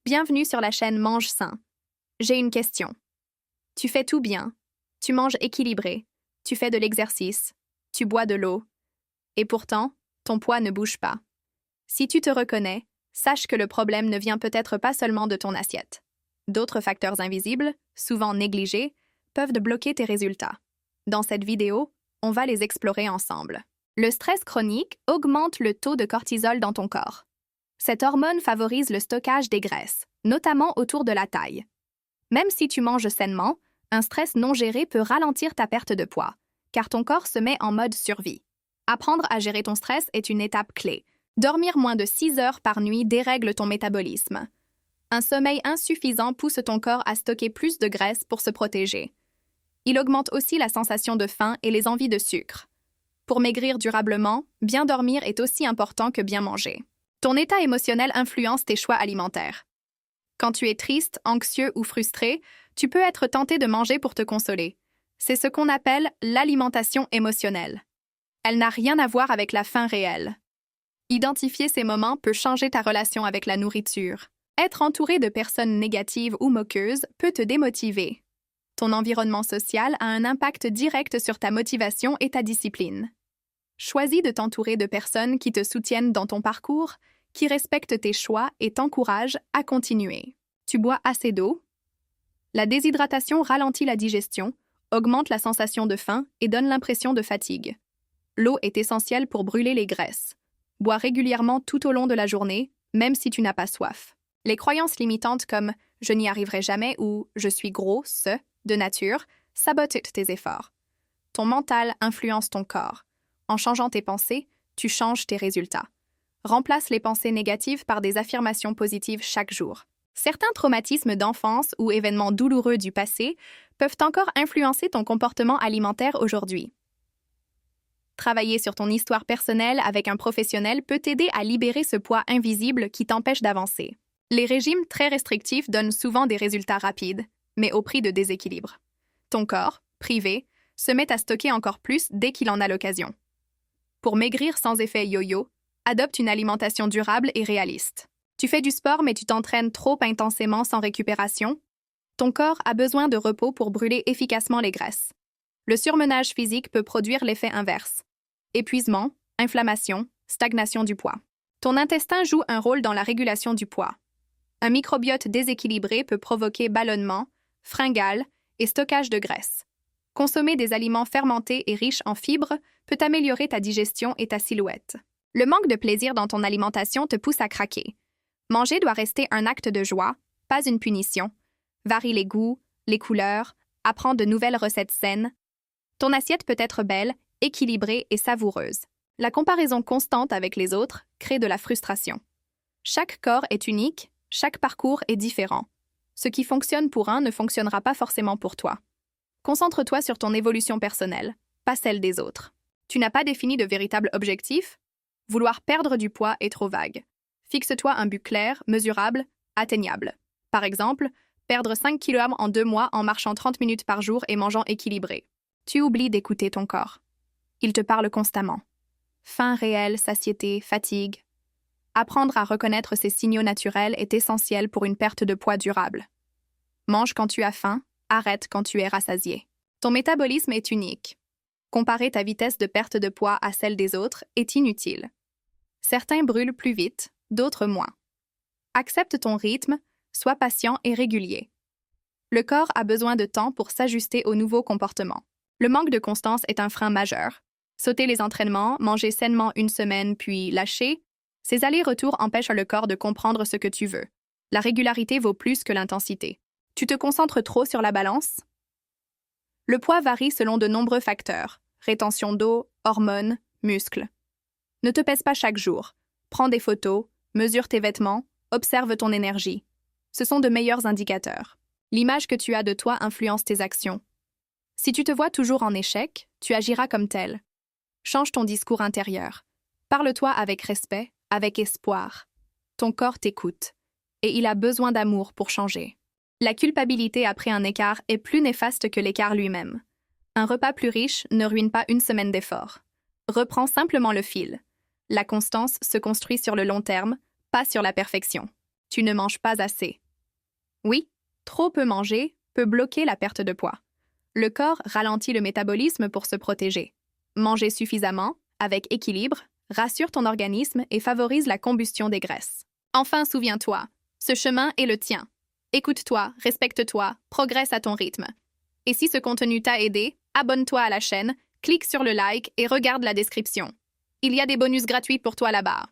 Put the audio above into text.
Bienvenue sur la chaîne Mange Sain. J'ai une question. Tu fais tout bien. Tu manges équilibré. Tu fais de l'exercice. Tu bois de l'eau. Et pourtant, ton poids ne bouge pas. Si tu te reconnais, sache que le problème ne vient peut-être pas seulement de ton assiette. D'autres facteurs invisibles, souvent négligés, peuvent bloquer tes résultats. Dans cette vidéo, on va les explorer ensemble. Le stress chronique augmente le taux de cortisol dans ton corps. Cette hormone favorise le stockage des graisses, notamment autour de la taille. Même si tu manges sainement, un stress non géré peut ralentir ta perte de poids, car ton corps se met en mode survie. Apprendre à gérer ton stress est une étape clé. Dormir moins de 6 heures par nuit dérègle ton métabolisme. Un sommeil insuffisant pousse ton corps à stocker plus de graisse pour se protéger. Il augmente aussi la sensation de faim et les envies de sucre. Pour maigrir durablement, bien dormir est aussi important que bien manger. Ton état émotionnel influence tes choix alimentaires. Quand tu es triste, anxieux ou frustré, tu peux être tenté de manger pour te consoler. C'est ce qu'on appelle l'alimentation émotionnelle. Elle n'a rien à voir avec la faim réelle. Identifier ces moments peut changer ta relation avec la nourriture. Être entouré de personnes négatives ou moqueuses peut te démotiver. Ton environnement social a un impact direct sur ta motivation et ta discipline. Choisis de t'entourer de personnes qui te soutiennent dans ton parcours, qui respectent tes choix et t'encouragent à continuer. Tu bois assez d'eau? La déshydratation ralentit la digestion, augmente la sensation de faim et donne l'impression de fatigue. L'eau est essentielle pour brûler les graisses. Bois régulièrement tout au long de la journée, même si tu n'as pas soif. Les croyances limitantes comme « je n'y arriverai jamais » ou « je suis gros, de nature » sabotent tes efforts. Ton mental influence ton corps. En changeant tes pensées, tu changes tes résultats. Remplace les pensées négatives par des affirmations positives chaque jour. Certains traumatismes d'enfance ou événements douloureux du passé peuvent encore influencer ton comportement alimentaire aujourd'hui. Travailler sur ton histoire personnelle avec un professionnel peut t'aider à libérer ce poids invisible qui t'empêche d'avancer. Les régimes très restrictifs donnent souvent des résultats rapides, mais au prix de déséquilibre. Ton corps, privé, se met à stocker encore plus dès qu'il en a l'occasion. Pour maigrir sans effet yo-yo, adopte une alimentation durable et réaliste. Tu fais du sport mais tu t'entraînes trop intensément sans récupération? Ton corps a besoin de repos pour brûler efficacement les graisses. Le surmenage physique peut produire l'effet inverse. Épuisement, inflammation, stagnation du poids. Ton intestin joue un rôle dans la régulation du poids. Un microbiote déséquilibré peut provoquer ballonnement, fringales et stockage de graisse. Consommer des aliments fermentés et riches en fibres peut améliorer ta digestion et ta silhouette. Le manque de plaisir dans ton alimentation te pousse à craquer. Manger doit rester un acte de joie, pas une punition. Varie les goûts, les couleurs, apprends de nouvelles recettes saines. Ton assiette peut être belle, équilibrée et savoureuse. La comparaison constante avec les autres crée de la frustration. Chaque corps est unique, chaque parcours est différent. Ce qui fonctionne pour un ne fonctionnera pas forcément pour toi. Concentre-toi sur ton évolution personnelle, pas celle des autres. Tu n'as pas défini de véritable objectif? Vouloir perdre du poids est trop vague. Fixe-toi un but clair, mesurable, atteignable. Par exemple, perdre 5 kg en 2 mois en marchant 30 minutes par jour et mangeant équilibré. Tu oublies d'écouter ton corps. Il te parle constamment. Faim réelle, satiété, fatigue. Apprendre à reconnaître ces signaux naturels est essentiel pour une perte de poids durable. Mange quand tu as faim, arrête quand tu es rassasié. Ton métabolisme est unique. Comparer ta vitesse de perte de poids à celle des autres est inutile. Certains brûlent plus vite, d'autres moins. Accepte ton rythme, sois patient et régulier. Le corps a besoin de temps pour s'ajuster aux nouveaux comportements. Le manque de constance est un frein majeur. Sauter les entraînements, manger sainement une semaine puis lâcher, ces allers-retours empêchent le corps de comprendre ce que tu veux. La régularité vaut plus que l'intensité. Tu te concentres trop sur la balance? Le poids varie selon de nombreux facteurs, rétention d'eau, hormones, muscles. Ne te pèse pas chaque jour. Prends des photos, mesure tes vêtements, observe ton énergie. Ce sont de meilleurs indicateurs. L'image que tu as de toi influence tes actions. Si tu te vois toujours en échec, tu agiras comme tel. Change ton discours intérieur. Parle-toi avec respect, avec espoir. Ton corps t'écoute, et il a besoin d'amour pour changer. La culpabilité après un écart est plus néfaste que l'écart lui-même. Un repas plus riche ne ruine pas une semaine d'effort. Reprends simplement le fil. La constance se construit sur le long terme, pas sur la perfection. Tu ne manges pas assez. Oui, trop peu manger peut bloquer la perte de poids. Le corps ralentit le métabolisme pour se protéger. Manger suffisamment, avec équilibre, rassure ton organisme et favorise la combustion des graisses. Enfin, souviens-toi, ce chemin est le tien. Écoute-toi, respecte-toi, progresse à ton rythme. Et si ce contenu t'a aidé, abonne-toi à la chaîne, clique sur le like et regarde la description. Il y a des bonus gratuits pour toi là-bas.